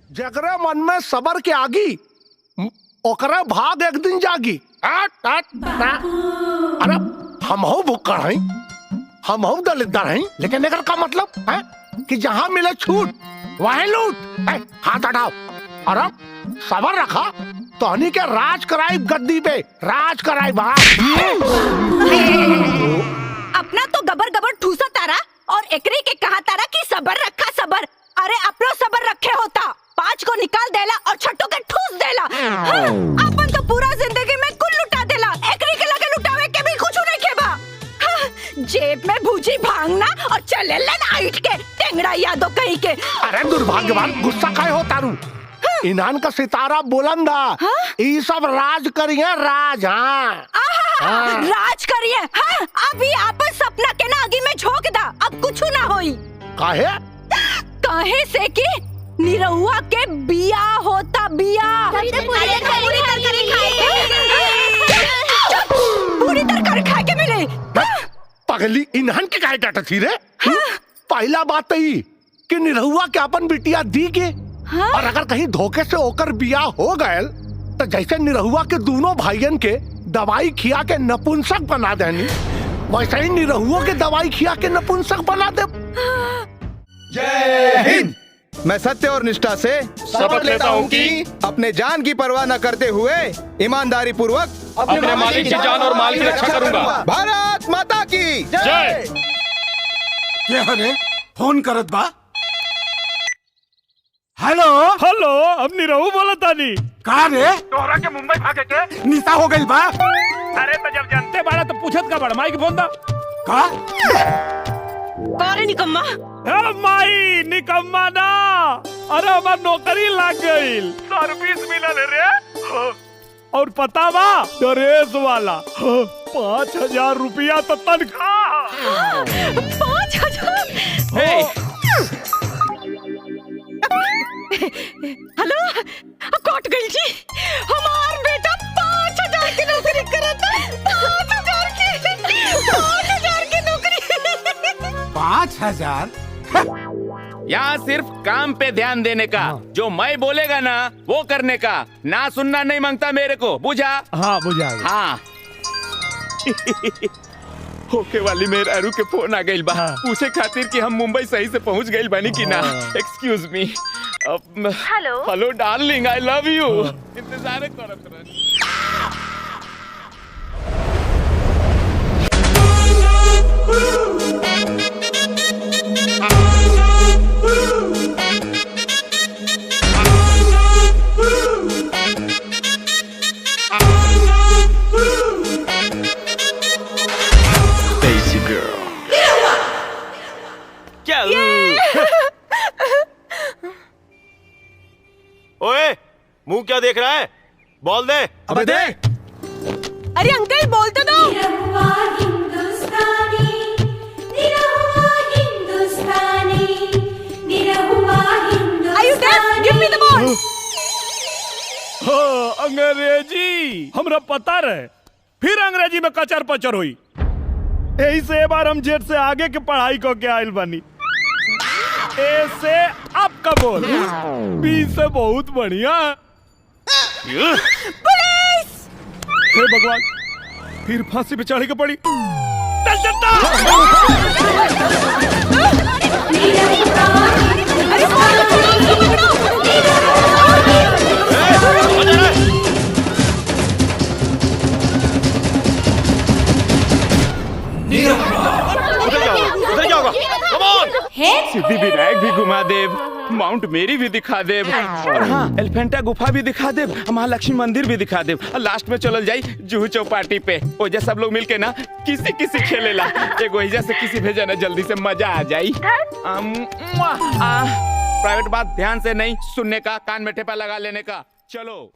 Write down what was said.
जगरे मन में सबर के आगी ओकरे भाग एक दिन जागी। अरे हम हो भुक्कड़ हैं, हम हो दलिद्दार हैं, लेकिन एकर का मतलब है कि जहाँ मिले छूट वहीं लूट। हाथ हटाओ। अरे सबर रखा तो हनी के राज कराई गद्दी पे, राज कराई बा। अपना तो गबर गबर ठूसा तारा और एकरी के कहा तारा कि सबर रखा सबर। अरे अपनो सबर रखे होता, 5 को निकाल देला और छठो के ठूस देला। हाँ, अपन तो पूरा जिंदगी में कुल लुटा देला, एकरी के लगे लुटावे के भी कुछ नहीं के बा। हाँ, जेब में भूजी भांगना और चले लेन आइट के टेंगड़ा यादो कहीं के। अरे दुर्भाग्यवान, गुस्सा काहे हो तारू? इन्हान का सितारा बुलंदा, ये सब राज करिए राज। हाँ राज करिए। हाँ, अभी आपन सपना के ना आगे में झोंक दा, अब कुछ ना होई। काहे? काहे से कि निरहुआ के बिया होता, बिया पूरी तर कर खाए के मिले। पगली इन्हन के काहे डाटा थी रे? पहला बात ही कि निरहुआ के अपन बिटिया दी के, और अगर कहीं धोखे से होकर बिया हो गए तो जैसे निरहुआ के दोनों भाइयन के दवाई खिया के नपुंसक बना देनी, वैसे ही निरहुआ के दवाई खिया के नपुंसक बना दे। जय हिंद। मैं सत्य और निष्ठा से शपथ लेता हूँ कि अपने जान की परवाह न करते हुए ईमानदारी पूर्वक अपने मालिक की जान और माल की रक्षा करूंगा। भारत माता की जय। ये फोन करत बा। हेलो हेलो, अब निरहु बोला तानी। का रे? तोहरा के मुंबई भागे के निशा हो गई बा। अरे तो जब जानते बाड़ा तो पूछत का बड़ माई के फोन दा। का? कौन निकम्मा? माई निकम्मा ना, अरे हमार नौकरी लग गई, सर्विस मिलल रे। और पता बा ड्रेस वाला 5,000 रुपया तो तनख्वाह। 5,000? हेलो, कट गई जी। हमार बेटा 5,000 की नौकरी करता। 5,000 की नौकरी। 5,000? यहाँ सिर्फ काम पे ध्यान देने का, जो मैं बोलेगा ना वो करने का, ना सुनना नहीं मांगता मेरे को, बुझा? हाँ बुझा। हाँ। होके वाली मेरे अरु के फोन आ गई बा, पूछे खातिर कि हम मुंबई सही से पहुंच गई बानी कि ना। Excuse me. Hello hello darling, I love you. इंतजार करत रही। ओए, मुंह क्या देख रहा है? बोल दे। अबे दे। अरे अंकल बोल तो दो। अंग्रेजी हमरा पता रहे, फिर अंग्रेजी में कचर पचर हुई। यही से बार हम जेठ से आगे के पढ़ाई को के आइल बानी। ए से आपका बोल, बी से बहुत बढ़िया। पुलिस! हे भगवान, फिर फांसी पे चढ़े के पड़ी। चल चलता। सिद्धि विनायक भी घुमा देव, माउंट मेरी भी दिखा देव, और हाँ एलिफेंटा गुफा भी दिखा देव, महालक्ष्मी मंदिर भी दिखा देव, और लास्ट में चलल जाई जुहू चौपाटी पे। ओजा सब लोग मिलके ना किसी किसी खेलेला, एगो एजा से किसी भेजा ना, जल्दी से मजा आ जाई। प्राइवेट बात ध्यान से नहीं सुनने का, कान में टेपा लगा लेने का। चलो।